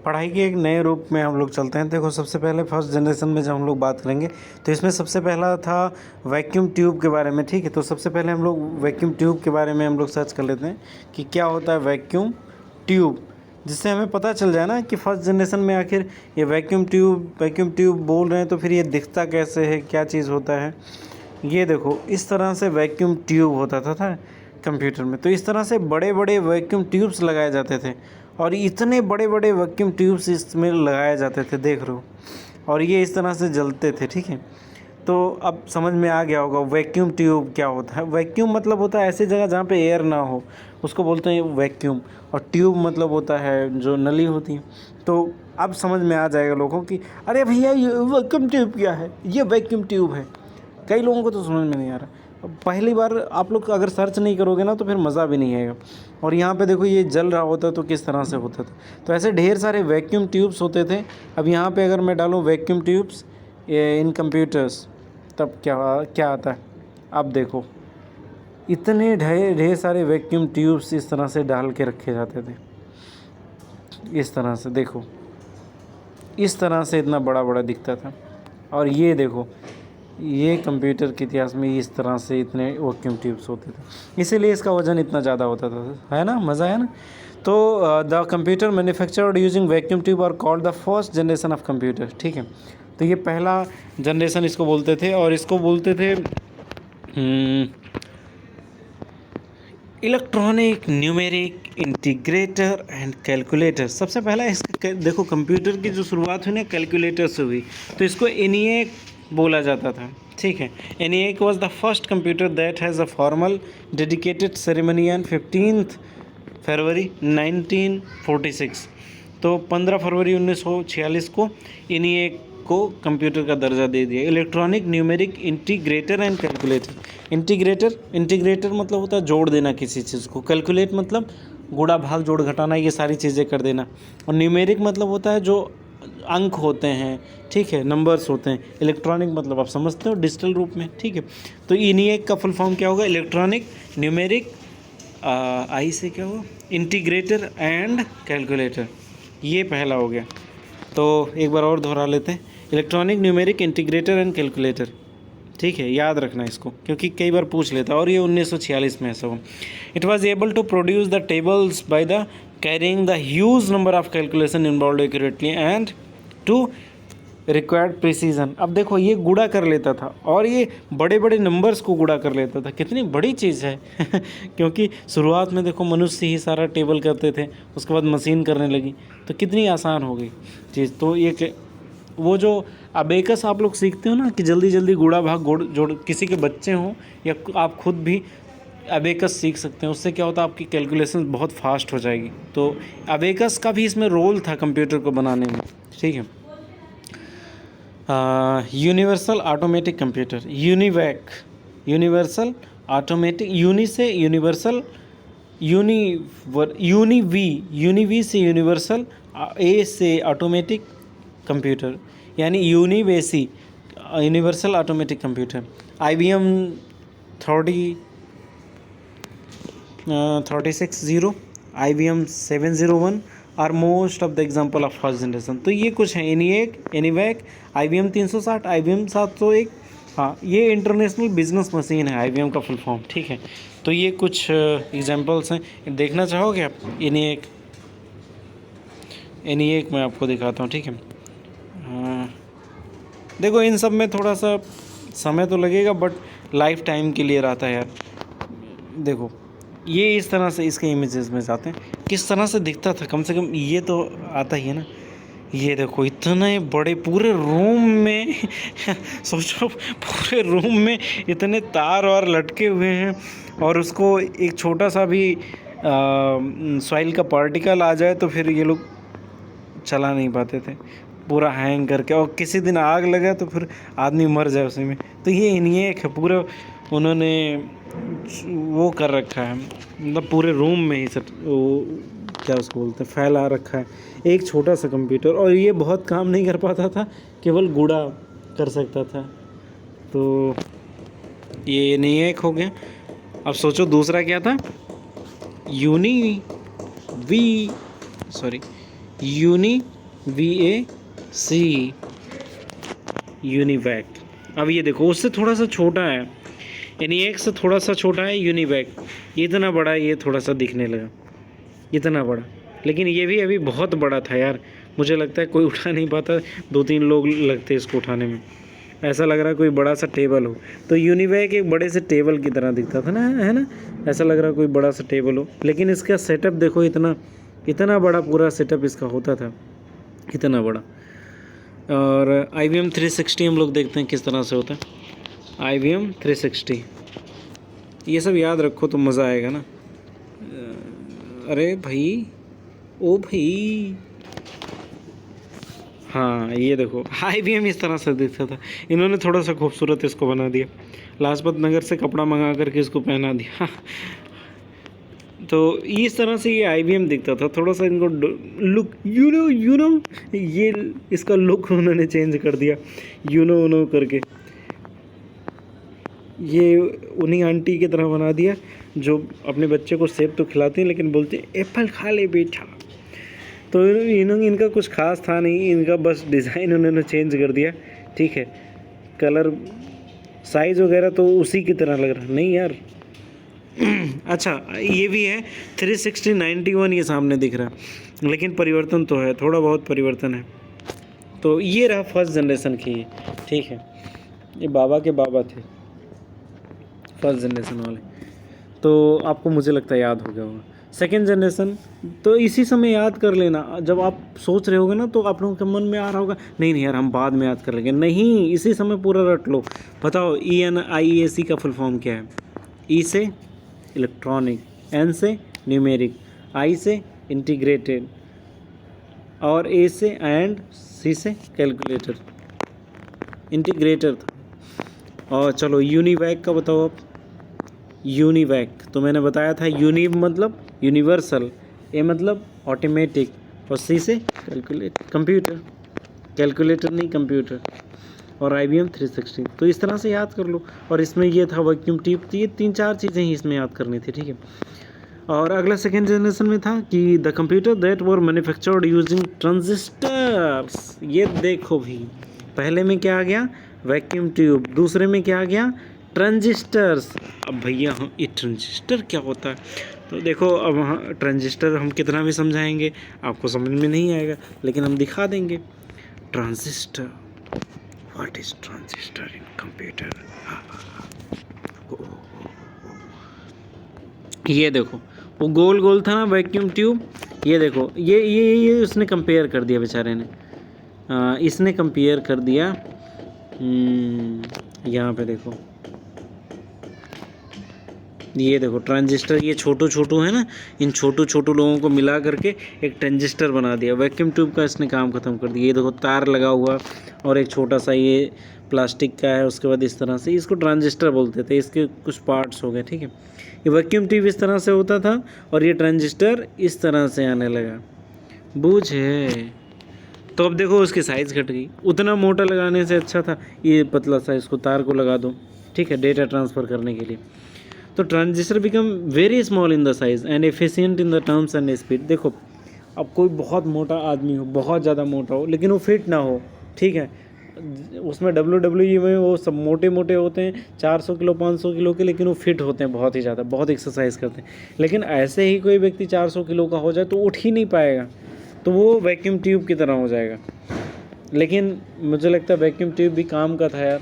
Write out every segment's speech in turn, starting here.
पढ़ाई के एक नए रूप में हम लोग चलते हैं। देखो सबसे पहले फर्स्ट जनरेशन में जब हम लोग बात करेंगे तो इसमें सबसे पहला था वैक्यूम ट्यूब के बारे में, ठीक है। तो सबसे पहले हम लोग वैक्यूम ट्यूब के बारे में हम लोग सर्च कर लेते हैं कि क्या होता है वैक्यूम ट्यूब, जिससे हमें पता चल जाए ना कि फर्स्ट जनरेशन में आखिर ये वैक्यूम ट्यूब बोल रहे हैं तो फिर ये दिखता कैसे है, क्या चीज़ होता है। ये देखो इस तरह से वैक्यूम ट्यूब होता था कंप्यूटर में। तो इस तरह से बड़े बड़े वैक्यूम ट्यूब्स लगाए जाते थे और इतने बड़े बड़े वैक्यूम ट्यूब्स इसमें लगाए जाते थे, देख रहे हो, और ये इस तरह से जलते थे, ठीक है। तो अब समझ में आ गया होगा वैक्यूम ट्यूब क्या होता है। वैक्यूम मतलब होता है ऐसी जगह जहाँ पे एयर ना हो, उसको बोलते हैं वैक्यूम। और ट्यूब मतलब होता है जो नली होती है। तो अब समझ में आ जाएगा लोगों की अरे भैया ये वैक्यूम ट्यूब क्या है, ये वैक्यूम ट्यूब है। कई लोगों को तो समझ में नहीं आ रहा। पहली बार आप लोग अगर सर्च नहीं करोगे ना तो फिर मज़ा भी नहीं आएगा। और यहाँ पे देखो ये जल रहा होता तो किस तरह से होता था। तो ऐसे ढेर सारे वैक्यूम ट्यूब्स होते थे। अब यहाँ पे अगर मैं डालूँ वैक्यूम ट्यूब्स इन कंप्यूटर्स, तब क्या आता है। अब देखो इतने ढेर सारे वैक्यूम ट्यूब्स इस तरह से डाल के रखे जाते थे। इस तरह से देखो, इस तरह से इतना बड़ा बड़ा दिखता था। और ये देखो ये कंप्यूटर के इतिहास में इस तरह से इतने वैक्यूम ट्यूब्स होते थे, इसीलिए इसका वज़न इतना ज़्यादा होता था, है ना, मज़ा है ना। तो the computer manufactured using vacuum tube are called the first generation of computer, ठीक है। तो ये पहला जनरेशन इसको बोलते थे और इसको बोलते थे electronic numeric integrator and calculator. सबसे पहला इसका देखो कंप्यूटर की जो शुरुआत हुई ना कैलकुलेटर से हुई, तो इसको ENIAC बोला जाता था, ठीक है। ENIAC was the first computer that has a formal dedicated ceremony on 15 फरवरी 1946। तो 15 फरवरी 1946 को ENIAC को कंप्यूटर का दर्जा दे दिया। Electronic numeric integrator and calculator. Integrator मतलब होता है जोड़ देना किसी चीज़ को। कैलकुलेट मतलब गुणा भाग जोड़ घटाना, ये सारी चीज़ें कर देना। और न्यूमेरिक मतलब होता है जो अंक होते हैं, ठीक है, नंबर्स होते हैं। इलेक्ट्रॉनिक मतलब आप समझते हो डिजिटल रूप में, ठीक है। तो ENIAC का फुल फॉर्म क्या होगा, इलेक्ट्रॉनिक न्यूमेरिक आई से क्या होगा, इंटीग्रेटर एंड कैलकुलेटर। ये पहला हो गया। तो एक बार और दोहरा लेते हैं, electronic numeric integrator and calculator, ठीक है, याद रखना इसको क्योंकि कई बार पूछ लेता। और ये 1946 में ऐसा हुआ। It was able to produce the tables by the carrying the huge number of calculation involve accurately and to required precision. अब देखो ये गुणा कर लेता था और ये बड़े बड़े नंबर्स को गुणा कर लेता था। कितनी बड़ी चीज़ है क्योंकि शुरुआत में देखो मनुष्य ही सारा टेबल करते थे, उसके बाद मशीन करने लगी, तो कितनी आसान हो गई चीज़। तो ये वो जो अबेकस आप लोग सीखते हो ना कि जल्दी जल्दी गुणा भाग जोड़, किसी के बच्चे हों या आप खुद भी अबेकस सीख सकते हैं। उससे क्या होता है आपकी कैलकुलेशन बहुत फास्ट हो जाएगी। तो अबेकस का भी इसमें रोल था कंप्यूटर को बनाने में, ठीक है। Universal automatic computer, universal automatic, uni से यूनिवर्सल, यूनिवी से यूनिवर्सल, ए से ऑटोमेटिक कंप्यूटर, यानी UNIVAC universal automatic computer. IBM 3600, IBM 701 are most of the example of first generation. तो ये कुछ है ENIAC, IBM 360, IBM 701। हाँ, ये इंटरनेशनल बिजनेस मशीन है IBM का फुल फॉर्म, ठीक है। तो ये कुछ एग्जांपल्स हैं, देखना चाहोगे आप ENIAC मैं आपको दिखाता हूँ, ठीक है। देखो इन सब में थोड़ा सा समय तो लगेगा बट लाइफ टाइम के लिए रहता है यार। देखो ये इस तरह से इसके इमेजेस में जाते हैं, किस तरह से दिखता था, कम से कम ये तो आता ही है ना। ये देखो इतने बड़े पूरे रूम में सोचो पूरे रूम में इतने तार और लटके हुए हैं और उसको एक छोटा सा भी सॉइल का पार्टिकल आ जाए तो फिर ये लोग चला नहीं पाते थे, पूरा हैंग करके। और किसी दिन आग लगा तो फिर आदमी मर जाए उसी में। तो ये ENIAC है, पूरा उन्होंने वो कर रखा है, मतलब पूरे रूम में ही सब वो क्या उसको बोलते हैं फैला रखा है एक छोटा सा कंप्यूटर। और ये बहुत काम नहीं कर पाता था, केवल गुणा कर सकता था। तो ये ENIAC हो गया। अब सोचो दूसरा क्या था, यूनिवी VAC, यूनिवैक। अब ये देखो उससे थोड़ा सा छोटा है, एनिएक्स से थोड़ा सा छोटा है यूनिवैक। इतना बड़ा ये थोड़ा सा दिखने लगा, इतना बड़ा, लेकिन ये भी अभी बहुत बड़ा था यार। मुझे लगता है कोई उठा नहीं पाता, 2-3 लोग लगते इसको उठाने में। ऐसा लग रहा है कोई बड़ा सा टेबल हो। तो यूनिवैक एक बड़े से टेबल की तरह दिखता था ना, है ना, ऐसा लग रहा है कोई बड़ा सा टेबल हो। लेकिन इसका सेटअप देखो, इतना बड़ा पूरा सेटअप इसका होता था, इतना बड़ा। और IBM 360 हम लोग देखते हैं किस तरह से होता है। IBM 360 ये सब याद रखो तो मज़ा आएगा ना। अरे भाई, ओ भाई, हाँ ये देखो IBM इस तरह से दिखता था। इन्होंने थोड़ा सा खूबसूरत इसको बना दिया, लाजपत नगर से कपड़ा मंगा करके इसको पहना दिया। तो इस तरह से ये IBM दिखता था। थोड़ा सा इनको लुक यू नो ये इसका लुक उन्होंने चेंज कर दिया, यू नो करके। ये उन्हीं आंटी की तरह बना दिया जो अपने बच्चे को सेब तो खिलाती हैं लेकिन बोलते हैं एप्पल खा ले बेटा। तो इनका कुछ खास था नहीं, इनका बस डिज़ाइन उन्होंने चेंज कर दिया, ठीक है। कलर साइज़ वगैरह तो उसी की तरह लग रहा नहीं यार। अच्छा ये भी है 360 91 ये सामने दिख रहा, लेकिन परिवर्तन तो है, थोड़ा बहुत परिवर्तन है। तो ये रहा फर्स्ट जनरेशन की, ठीक है। ये बाबा के बाबा थे फर्स्ट जनरेशन वाले, तो आपको मुझे लगता है याद हो गया होगा। सेकेंड जनरेशन तो इसी समय याद कर लेना, जब आप सोच रहे होगे ना तो आप लोगों के मन में आ रहा होगा नहीं यार हम बाद में याद कर लेंगे, नहीं इसी समय पूरा रट लो। बताओ ENIAC का फुल फॉर्म क्या है? E से इलेक्ट्रॉनिक, N से न्यूमेरिक, I से इंटीग्रेटेड, और A से एंड, C से कैलकुलेटर, इंटीग्रेटर था। और चलो यूनिवैक का बताओ आप। यूनिवैक तो मैंने बताया था, यूनि मतलब यूनिवर्सल, ए मतलब ऑटोमेटिक, और C से कंप्यूटर, कैलकुलेटर नहीं कंप्यूटर, और IBM 360। तो इस तरह से याद कर लो। और इसमें ये था वैक्यूम ट्यूब, तो ये 3-4 चीज़ें ही इसमें याद करनी थी, ठीक है। और अगला सेकेंड जनरेशन में था कि the computer that were manufactured using transistors. ये देखो भाई, पहले में क्या आ गया? Vacuum tube. दूसरे में क्या आ गया? ट्रांजिस्टर्स। अब भैया हम ये ट्रांजिस्टर क्या होता है? तो देखो अब हाँ, ट्रांजिस्टर हम कितना भी समझाएंगे आपको समझ में नहीं आएगा, लेकिन हम दिखा देंगे। Transistor, what is transistor in computer? ये देखो वो गोल गोल था ना वैक्यूम ट्यूब, ये देखो ये उसने कंपेयर कर दिया बेचारे ने, इसने कंपेयर कर दिया। यहाँ पे देखो, ये देखो ट्रांजिस्टर, ये छोटू है ना, इन छोटू लोगों को मिला करके एक ट्रांजिस्टर बना दिया। वैक्यूम ट्यूब का इसने काम ख़त्म कर दिया। ये देखो तार लगा हुआ और एक छोटा सा ये प्लास्टिक का है, उसके बाद इस तरह से इसको ट्रांजिस्टर बोलते थे। इसके कुछ पार्ट्स हो गए, ठीक है। ये वैक्यूम ट्यूब इस तरह से होता था और ये ट्रांजिस्टर इस तरह से आने लगा, बूझे। तो अब देखो उसकी साइज़ घट गई। उतना मोटा लगाने से अच्छा था ये पतला सा, इसको तार को लगा दो, ठीक है, डेटा ट्रांसफ़र करने के लिए। तो transistor become very small in the size and efficient in the terms and speed. देखो अब कोई बहुत मोटा आदमी हो, बहुत ज़्यादा मोटा हो, लेकिन वो फिट ना हो, ठीक है। उसमें WWE में वो सब मोटे मोटे होते हैं, 400 किलो 500 किलो के, लेकिन वो फिट होते हैं बहुत ही ज़्यादा, बहुत एक्सरसाइज करते हैं। लेकिन ऐसे ही कोई व्यक्ति 400 किलो का हो जाए तो उठ ही नहीं पाएगा, तो वो वैक्यूम ट्यूब की तरह हो जाएगा। लेकिन मुझे लगता है वैक्यूम ट्यूब भी काम का था यार।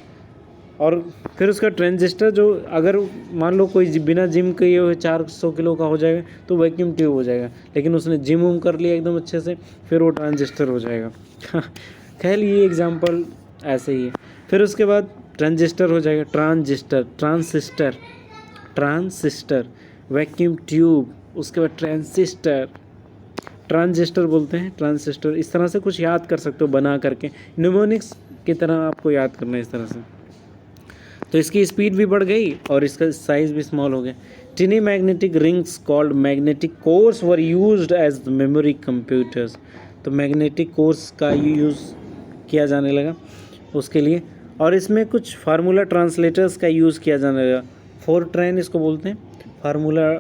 और फिर उसका ट्रांजिस्टर, जो अगर मान लो कोई बिना जिम किए हुए 400 किलो का हो जाएगा तो वैक्यूम ट्यूब हो जाएगा, लेकिन उसने जिम वूम कर लिया एकदम अच्छे से, फिर वो ट्रांजिस्टर हो जाएगा। खैर ये एग्जांपल ऐसे ही है। फिर उसके बाद ट्रांजिस्टर हो जाएगा, ट्रांसिस्टर, वैक्यूम ट्यूब, उसके बाद ट्रांजिस्टर बोलते हैं, ट्रांजिस्टर। इस तरह से कुछ याद कर सकते हो बना करके, न्यूमोनिक्स की तरह आपको याद करना है इस तरह से। तो इसकी स्पीड भी बढ़ गई और इसका साइज़ भी स्मॉल हो गया। Tiny magnetic rings called magnetic cores were used as memory computers. तो मैग्नेटिक कोर्स का यूज़ किया जाने लगा उसके लिए, और इसमें कुछ फार्मूला ट्रांसलेटर्स का यूज़ किया जाने लगा। फोरट्रैन इसको बोलते हैं, फार्मूला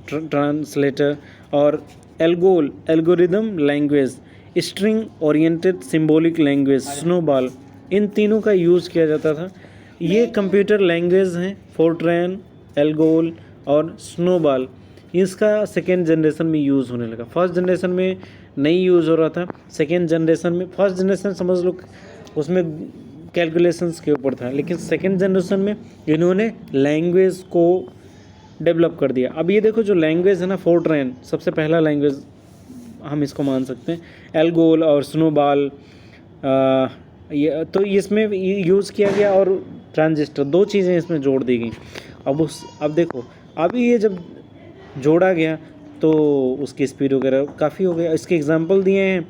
ट्रांसलेटर, और algorithm language, string oriented symbolic language, SNOBOL, इन तीनों का यूज़ किया जाता था। ये कंप्यूटर लैंग्वेज हैं, फोर्ट्रैन, एल्गोल और स्नोबॉल। इसका सेकेंड जनरेशन में यूज़ होने लगा। फर्स्ट जनरेशन में नहीं यूज़ हो रहा था, सेकेंड जनरेशन में, फर्स्ट जनरेशन समझ लो उसमें कैलकुलेशंस के ऊपर था, लेकिन सेकेंड जनरेशन में इन्होंने लैंग्वेज को डेवलप कर दिया। अब ये देखो जो लैंग्वेज है ना, फोर्ट्रैन सबसे पहला लैंग्वेज हम इसको मान सकते हैं, एल्गोल और स्नोबॉल ये तो इसमें यूज़ किया गया, और ट्रांजिस्टर, दो चीज़ें इसमें जोड़ दी गई। अब देखो अब ये जब जोड़ा गया तो उसकी स्पीड वगैरह काफ़ी हो गया। इसके एग्जांपल दिए हैं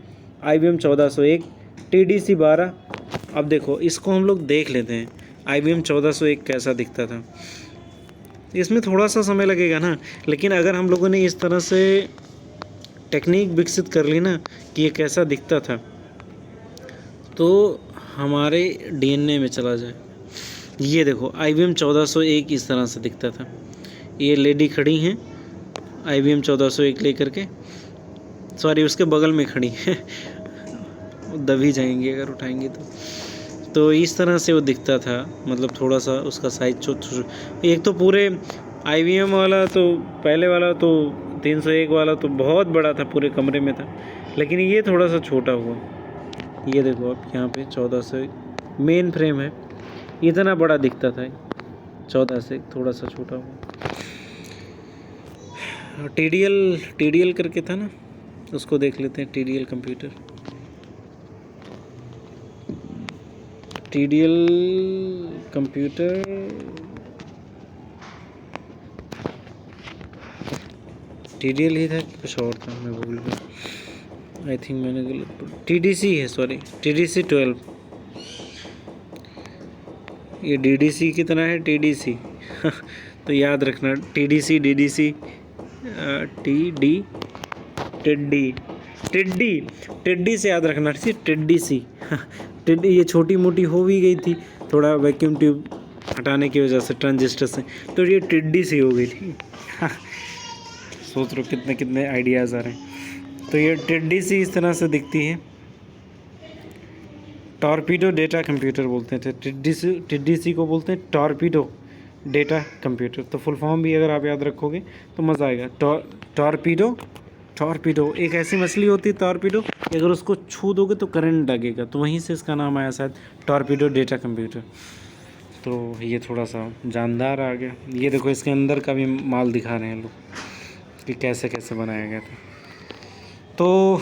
IBM 1401, TDC 12। अब देखो इसको हम लोग देख लेते हैं, IBM 1401 कैसा दिखता था। इसमें थोड़ा सा समय लगेगा ना, लेकिन अगर हम लोगों ने इस तरह से टेक्निक विकसित कर ली ना कि ये कैसा दिखता था, तो हमारे DNA में चला जाए। ये देखो IBM 1401 इस तरह से दिखता था। ये लेडी खड़ी हैं IBM 1401 लेकर के, सॉरी उसके बगल में खड़ी है दबी जाएंगी अगर उठाएंगे तो इस तरह से वो दिखता था। मतलब थोड़ा सा उसका साइज एक तो पूरे IBM वाला तो पहले वाला तो 301 वाला तो बहुत बड़ा था, पूरे कमरे में था, लेकिन ये थोड़ा सा छोटा हुआ। ये देखो आप यहाँ पे 14 से मेन फ्रेम है, इतना बड़ा दिखता था, 14 से थोड़ा सा छोटा हुआ। TDL करके था ना, उसको देख लेते हैं। TDL कंप्यूटर, TDL ही था कि कुछ और था, मैं भूल गया। आई थिंक मैंने गलत, TDC है, सॉरी TDC 12। ये DDC की तरह है, TDC तो याद रखना TDC DDC टिड्डी से याद रखना, टिड्डी सी टिड्डी ये छोटी मोटी हो भी गई थी थोड़ा वैक्यूम ट्यूब हटाने की वजह से ट्रांजिस्टर से, तो ये टिड्डी सी हो गई थी सोच लो कितने कितने आइडियाज़ आ रहे हैं। तो ये टिड्डी सी इस तरह से दिखती है। टॉर्पीडो डेटा कंप्यूटर बोलते थे, टिड्डी सी को बोलते हैं टॉर्पीडो डेटा कंप्यूटर। तो फुल फॉर्म भी अगर आप याद रखोगे तो मज़ा आएगा। टॉर्पीडो एक ऐसी मछली होती है टॉर्पीडो, अगर उसको छू दोगे तो करंट लगेगा, तो वहीं से इसका नाम आया शायद टॉर्पीडो डेटा कंप्यूटर। तो ये थोड़ा सा जानदार आ गया। ये देखो इसके अंदर का भी माल दिखा रहे हैं लोग कि कैसे कैसे बनाया गया था। तो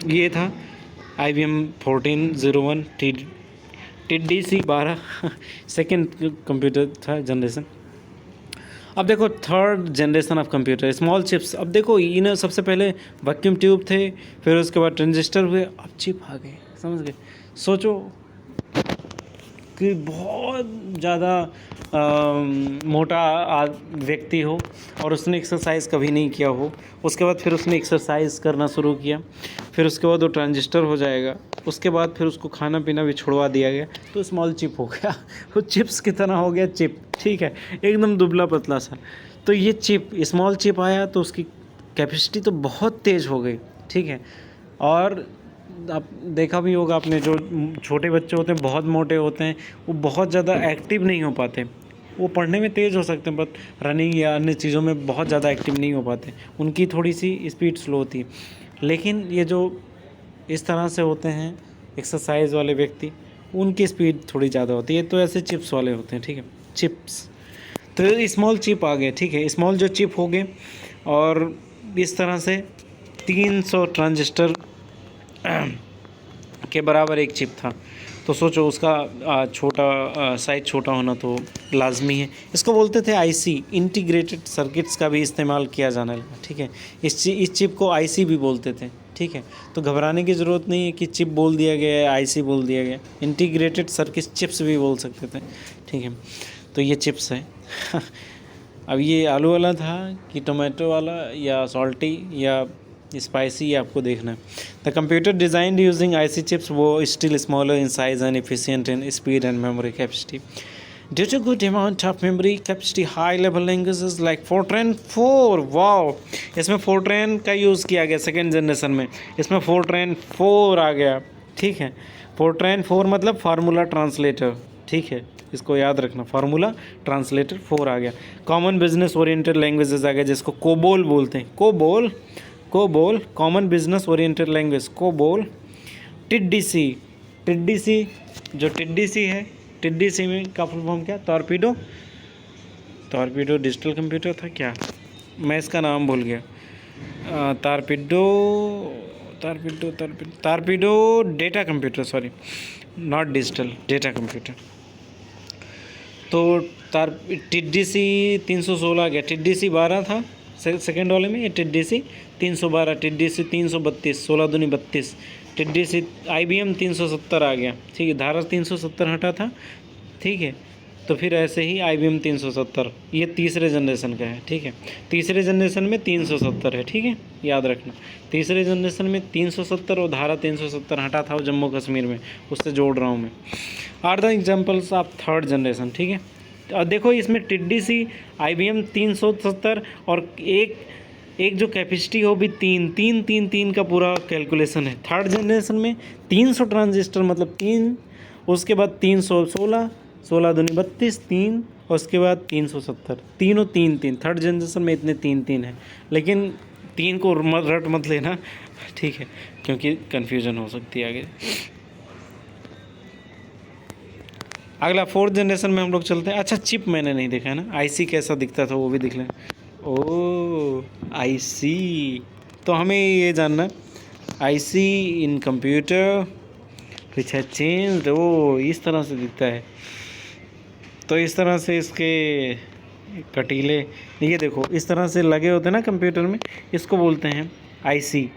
ये था IBM 1401 TDC 12 सेकेंड कंप्यूटर था जनरेशन। अब देखो third generation of computer, small chips. अब देखो इन्हें सबसे पहले वैक्यूम ट्यूब थे, फिर उसके बाद ट्रांजिस्टर हुए, अब चिप आ गए। समझ गए? सोचो कि बहुत ज़्यादा मोटा व्यक्ति हो और उसने एक्सरसाइज कभी नहीं किया हो, उसके बाद फिर उसने एक्सरसाइज करना शुरू किया, फिर उसके बाद वो ट्रांजिस्टर हो जाएगा, उसके बाद फिर उसको खाना पीना भी छुड़वा दिया गया, तो स्मॉल चिप हो गया वो चिप्स की तरह हो गया चिप, ठीक है, एकदम दुबला पतला सा। तो ये चिप, स्मॉल चिप आया तो उसकी कैपेसिटी तो बहुत तेज़ हो गई, ठीक है। और आप देखा भी होगा आपने, जो छोटे बच्चे होते हैं बहुत मोटे होते हैं, वो बहुत ज़्यादा एक्टिव नहीं हो पाते। वो पढ़ने में तेज़ हो सकते हैं बट रनिंग या अन्य चीज़ों में बहुत ज़्यादा एक्टिव नहीं हो पाते, उनकी थोड़ी सी स्पीड स्लो होती है। लेकिन ये जो इस तरह से होते हैं एक्सरसाइज वाले व्यक्ति, उनकी स्पीड थोड़ी ज़्यादा होती है। तो ऐसे चिप्स वाले होते हैं, ठीक है, चिप्स। तो स्मॉल चिप आ गए, ठीक है, स्मॉल जो चिप हो गए, और इस तरह से 300 ट्रांजिस्टर के बराबर एक चिप था। तो सोचो उसका छोटा साइज छोटा होना तो लाजमी है। इसको बोलते थे IC, इंटीग्रेटेड सर्किट्स का भी इस्तेमाल किया जाने लगा, ठीक है। इस चिप को IC भी बोलते थे, ठीक है। तो घबराने की ज़रूरत नहीं है कि चिप बोल दिया गया है, IC बोल दिया गया, इंटीग्रेटेड सर्किट चिप्स भी बोल सकते थे, ठीक है। तो ये चिप्स है अब ये आलू वाला था कि टोमेटो वाला या सॉल्टी या स्पाइसी, आपको देखना है। The computer designed using IC chips वो still smaller in size and efficient in speed and memory capacity. Due to good amount of memory capacity, high level languages like Fortran 4, wow, इसमें Fortran का use किया गया second generation में, इसमें Fortran 4 आ गया, ठीक है। Fortran 4 मतलब फार्मूला ट्रांसलेटर, ठीक है, इसको याद रखना, फार्मूला ट्रांसलेटर 4 आ गया। कॉमन बिजनेस ओरिएंटेड लैंग्वेजेस आ गया, जिसको कोबोल बोलते हैं, COBOL common business oriented language, COBOL. TDC जो टिड्डीसी है, टिड्डीसी में का फुल फॉर्म क्या, टॉर्पीडो डिजिटल कंप्यूटर था क्या, मैं इसका नाम भूल गया। Torpedo data computer, sorry not digital, data computer. तो टिड्डीसी 316 आ गया, टिड्डीसी 12 था सेकेंड वाले में, ये टिड्डीसी 312, टिड्डीसी 332, 16 दूनी 32, टिड्डीसी IBM 370 आ गया, ठीक है, धारा 370 हटा था, ठीक है। तो फिर ऐसे ही IBM 370, ये तीसरे जनरेशन का है, ठीक है, तीसरे जनरेशन में 370 है, ठीक है, याद रखना। तीसरे जनरेशन में 370 और धारा 370 हटा था वो जम्मू कश्मीर में, उससे जोड़ रहा हूँ मैं। Are the examples of third generation, ठीक है। और देखो इसमें टिड्डीसी IBM 370 और एक जो कैपेसिटी हो भी तीन का पूरा कैलकुलेशन है। थर्ड जनरेशन में 300 ट्रांजिस्टर मतलब 3, उसके बाद 316, 16 दूनी 32, 3, और उसके बाद 370, तीनों 3। थर्ड जनरेशन में इतने 3 हैं, लेकिन 3 को रट मत लेना, ठीक है, क्योंकि कन्फ्यूजन हो सकती है आगे। अगला फोर्थ जनरेशन में हम लोग चलते हैं। अच्छा, चिप मैंने नहीं देखा है ना, IC कैसा दिखता था वो भी दिख लें। ओ IC, तो हमें ये जानना, IC इन कंप्यूटर विच है चेंज, वो इस तरह से दिखता है। तो इस तरह से इसके कटीले, ये देखो इस तरह से लगे होते हैं ना कंप्यूटर में, इसको बोलते हैं IC।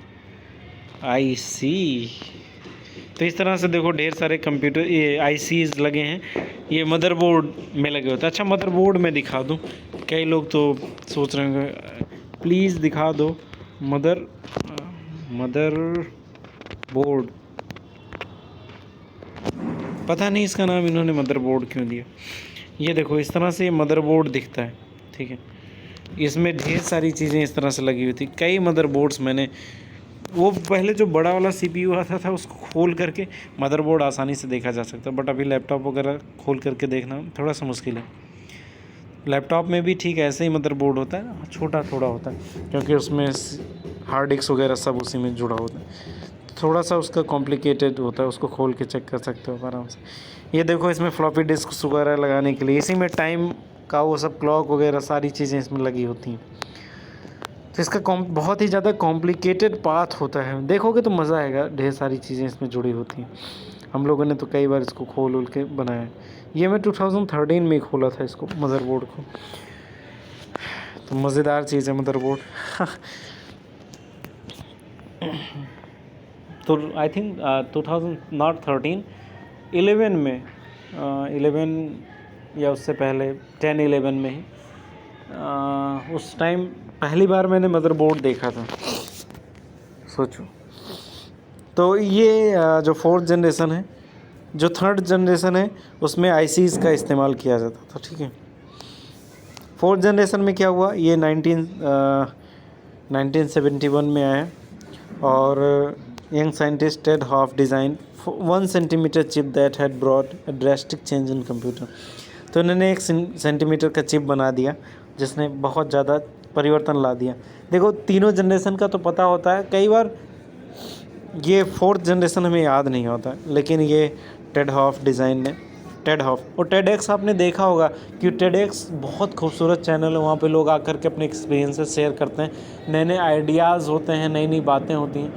तो इस तरह से देखो ढेर सारे कंप्यूटर ये ICs लगे हैं, ये मदरबोर्ड में लगे होते हैं। अच्छा, मदरबोर्ड में दिखा दूँ, कई लोग तो सोच रहे होंगे प्लीज़ दिखा दो मदरबोर्ड, पता नहीं इसका नाम इन्होंने मदरबोर्ड क्यों दिया। ये देखो इस तरह से ये मदरबोर्ड दिखता है, ठीक है, इसमें ढेर सारी चीज़ें इस तरह से लगी हुई थी। कई मदरबोर्ड्स मैंने, वो पहले जो बड़ा वाला CPU आता था उसको खोल करके मदरबोर्ड आसानी से देखा जा सकता, बट अभी लैपटॉप वगैरह खोल करके देखना थोड़ा सा मुश्किल है। लैपटॉप में भी ठीक ऐसे ही मदरबोर्ड होता है ना, छोटा थोड़ा होता है, क्योंकि उसमें हार्ड डिस्क वगैरह सब उसी में जुड़ा होता है, थोड़ा सा उसका कॉम्प्लिकेटेड होता है, उसको खोल के चेक कर सकते हो आराम से। ये देखो इसमें फ्लॉपी डिस्क वगैरह लगाने के लिए, इसी में टाइम का वो सब क्लॉक वगैरह सारी चीज़ें इसमें लगी होती हैं। तो इसका बहुत ही ज़्यादा कॉम्प्लिकेटेड पाथ होता है, देखोगे तो मज़ा आएगा, ढेर सारी चीज़ें इसमें जुड़ी होती हैं। हम लोगों ने तो कई बार इसको खोल के बनाया। ये मैं 2013 में ही खोला था इसको, मदरबोर्ड को, तो मज़ेदार चीज़ है मदरबोर्ड। तो आई थिंक 2013 11 में 11 या उससे पहले 10-11 में ही उस टाइम पहली बार मैंने मदरबोर्ड देखा था, सोचो। तो ये जो फोर्थ जनरेशन है, जो थर्ड जनरेशन है उसमें ICs का इस्तेमाल किया जाता था, ठीक है। फोर्थ जनरेशन में क्या हुआ, ये 1971 में आया, और young scientist Ted Hoff design 1 centimetre chip that had brought a drastic change in computer. तो उन्होंने 1 सेंटीमीटर का चिप बना दिया जिसने बहुत ज़्यादा परिवर्तन ला दिया। देखो तीनों जनरेशन का तो पता होता है, कई बार ये फोर्थ जनरेशन हमें याद नहीं होता, लेकिन ये टेड हॉफ डिज़ाइन ने, टेड हॉफ और TEDx आपने देखा होगा कि TEDx बहुत खूबसूरत चैनल है, वहाँ पे लोग आकर के अपने एक्सपीरियंसेस शेयर करते हैं, नए नए आइडियाज़ होते हैं, नई नई बातें होती हैं,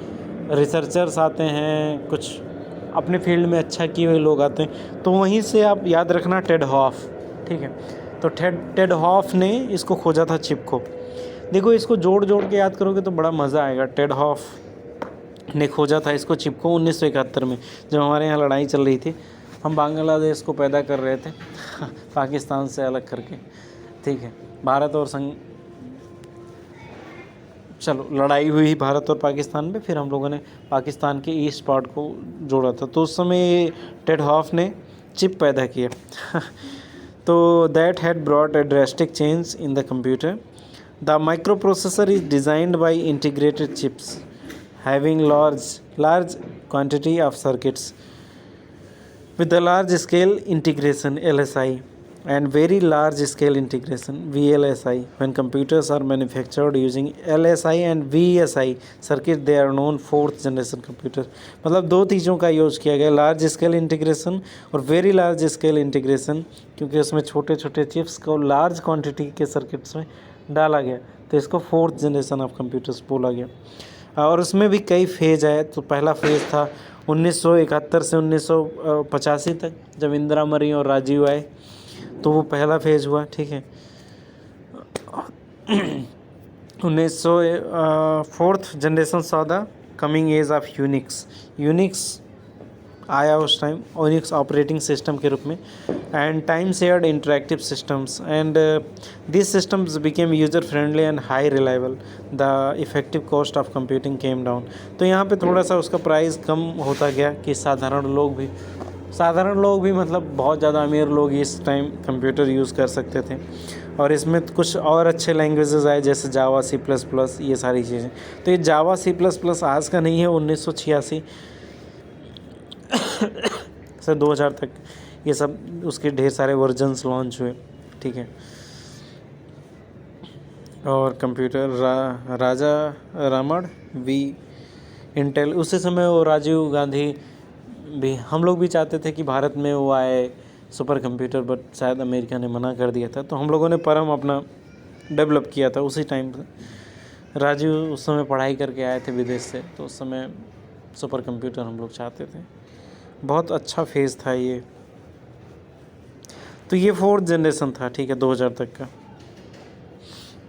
रिसर्चर्स आते हैं, कुछ अपने फील्ड में अच्छा किए हुए लोग आते हैं, तो वहीं से आप याद रखना टेड हॉफ, ठीक है। तो टेड हॉफ ने इसको खोजा था चिप को। देखो इसको जोड़ के याद करोगे तो बड़ा मज़ा आएगा। टेड हॉफ ने खोजा था इसको चिप को 1971 में, जब हमारे यहाँ लड़ाई चल रही थी, हम बांग्लादेश को पैदा कर रहे थे पाकिस्तान से अलग करके, ठीक है। भारत और चलो लड़ाई हुई भारत और पाकिस्तान में, फिर हम लोगों ने पाकिस्तान के ईस्ट पार्ट को जोड़ा था, तो उस समय टेड हॉफ ने चिप पैदा किया तो that had brought a drastic change in the computer. The microprocessor is designed bye integrated chips having large quantity of circuits with the large scale integration LSI and very large scale integration VLSI. When computers are manufactured using LSI and VSI circuit, they are known fourth generation computer. मतलब दो चीज़ों का use किया गया, large scale integration और very large scale integration, क्योंकि उसमें छोटे छोटे चिप्स को लार्ज क्वांटिटी के सर्किट्स में डाला गया, तो इसको फोर्थ जनरेशन ऑफ कंप्यूटर्स बोला गया. और उसमें भी कई फेज आए. तो पहला फेज था 1971 से 1985 तक, जब इंदिरा मरी और राजीव आए, तो वो पहला फेज हुआ. ठीक है. 1900 fourth generation saw the coming age of Unix आया उस टाइम, यूनिक्स ऑपरेटिंग सिस्टम के रूप में, and time shared interactive systems, and this systems became user friendly and high reliable. The effective cost of computing came down. तो यहाँ पे थोड़ा सा उसका प्राइस कम होता गया कि साधारण लोग भी मतलब बहुत ज़्यादा अमीर लोग इस टाइम कंप्यूटर यूज़ कर सकते थे. और इसमें कुछ और अच्छे लैंग्वेजेस आए जैसे जावा C++, ये सारी चीज़ें. तो ये जावा C++ आज का नहीं है, 1986 से 2000 तक ये सब उसके ढेर सारे वर्जन्स लॉन्च हुए. ठीक है. और कंप्यूटर राजा रामण वी इंटेल, उसी समय वो राजीव गांधी भी, हम लोग भी चाहते थे कि भारत में वो आए सुपर कंप्यूटर, बट शायद अमेरिका ने मना कर दिया था. तो हम लोगों ने परम अपना डेवलप किया था उसी टाइम पर. राजीव उस समय पढ़ाई करके आए थे विदेश से, तो उस समय सुपर कंप्यूटर हम लोग चाहते थे. बहुत अच्छा फेज़ था ये. तो ये फोर्थ जनरेशन था. ठीक है, 2000 तक का.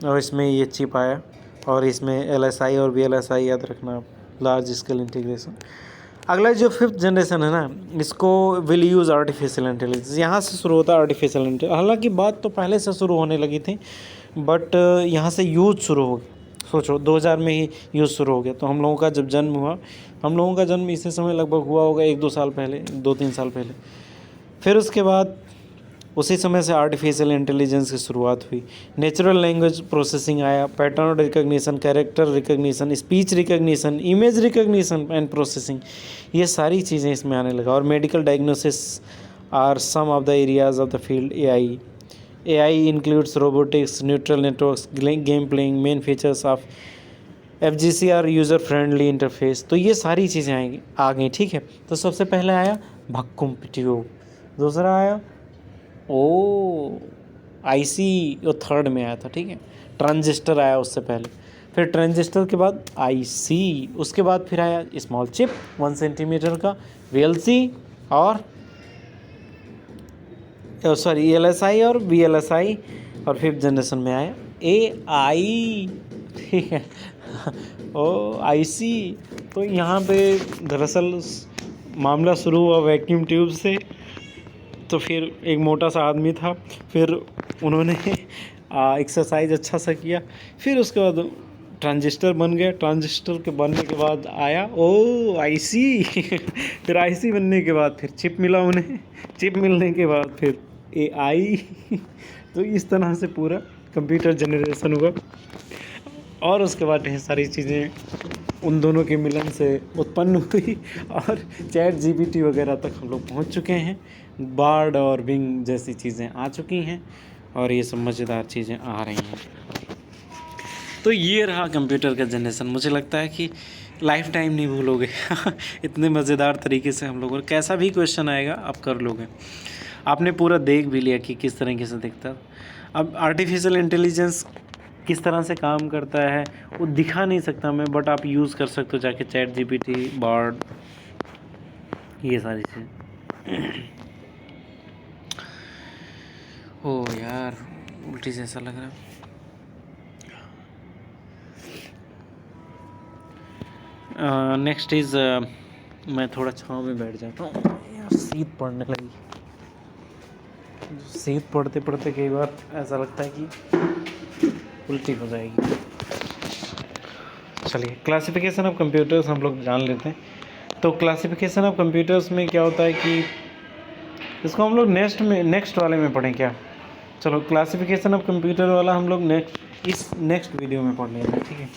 और इसमें ये चिप आया, और इसमें LSI और VLSI याद रखना, लार्ज स्केल इंटीग्रेशन. अगला जो फिफ्थ जनरेशन है ना, इसको विल यूज़ आर्टिफिशियल इंटेलिजेंस. यहाँ से शुरू होता है आर्टिफिशियल इंटेलिजेंस. हालांकि बात तो पहले से शुरू होने लगी थी, बट यहाँ से यूज़ शुरू हो गया. सोचो 2000 में ही यूज़ शुरू हो गया. तो हम लोगों का जब जन्म हुआ, हम लोगों का जन्म इसी समय लगभग हुआ होगा, 1-2 साल पहले, 2-3 साल पहले. फिर उसके बाद उसी समय से आर्टिफिशियल इंटेलिजेंस की शुरुआत हुई. नेचुरल लैंग्वेज प्रोसेसिंग आया, pattern recognition, character recognition, speech recognition, image recognition and processing, ये सारी चीज़ें इसमें आने लगा. और medical diagnosis are some of the areas of the field. AI includes robotics, neural networks, game playing. Main features of FGC are user friendly interface. तो ये सारी चीज़ें आएंगी आ गई. ठीक है. तो सबसे पहले आया भक्कुम ट्यूब, दूसरा आया IC, वो थर्ड में आया था. ठीक है. ट्रांजिस्टर आया उससे पहले, फिर ट्रांजिस्टर के बाद IC, उसके बाद फिर आया स्मॉल चिप 1 सेंटीमीटर का VLC, और LSI और VLSI, और फिफ्थ जनरेशन में आया AI. ठीक है. IC. तो यहाँ पे दरअसल मामला शुरू हुआ वैक्यूम ट्यूब से. तो फिर एक मोटा सा आदमी था, फिर उन्होंने एक्सरसाइज अच्छा सा किया, फिर उसके बाद ट्रांजिस्टर बन गया. ट्रांजिस्टर के बनने के बाद आया IC. फिर IC बनने के बाद फिर चिप मिला उन्हें, चिप मिलने के बाद फिर AI. तो इस तरह से पूरा कंप्यूटर जनरेशन हुआ. और उसके बाद ढेर सारी चीज़ें उन दोनों के मिलन से उत्पन्न हुई, और ChatGPT वगैरह तक हम लोग पहुंच चुके हैं. बार्ड और बिंग जैसी चीज़ें आ चुकी हैं, और ये सब मज़ेदार चीज़ें आ रही हैं. तो ये रहा कंप्यूटर का जनरेशन. मुझे लगता है कि लाइफ टाइम नहीं भूलोगे. इतने मज़ेदार तरीके से हम लोग, कैसा भी क्वेश्चन आएगा आप कर लोगे. आपने पूरा देख भी लिया कि किस तरीके से दिखता. अब आर्टिफिशियल इंटेलिजेंस किस तरह से काम करता है वो दिखा नहीं सकता मैं, बट आप यूज़ कर सकते हो जाके ChatGPT, बार्ड, ये सारी चीज़. ओह यार, उल्टी जैसा लग रहा है. नेक्स्ट इज़, मैं थोड़ा छाँव में बैठ जाता हूँ यार, शीत पड़ने लगी. शीत पढ़ते पढ़ते कई बार ऐसा लगता है कि उल्टी हो जाएगी. चलिए, क्लासिफिकेशन ऑफ कंप्यूटर्स हम लोग जान लेते हैं. तो क्लासिफिकेशन ऑफ कंप्यूटर्स में क्या होता है कि इसको हम लोग नेक्स्ट वाले में पढ़ें क्या? चलो क्लासिफिकेशन ऑफ कंप्यूटर वाला हम लोग नेक्स्ट वीडियो में पढ़ लेंगे, ठीक है।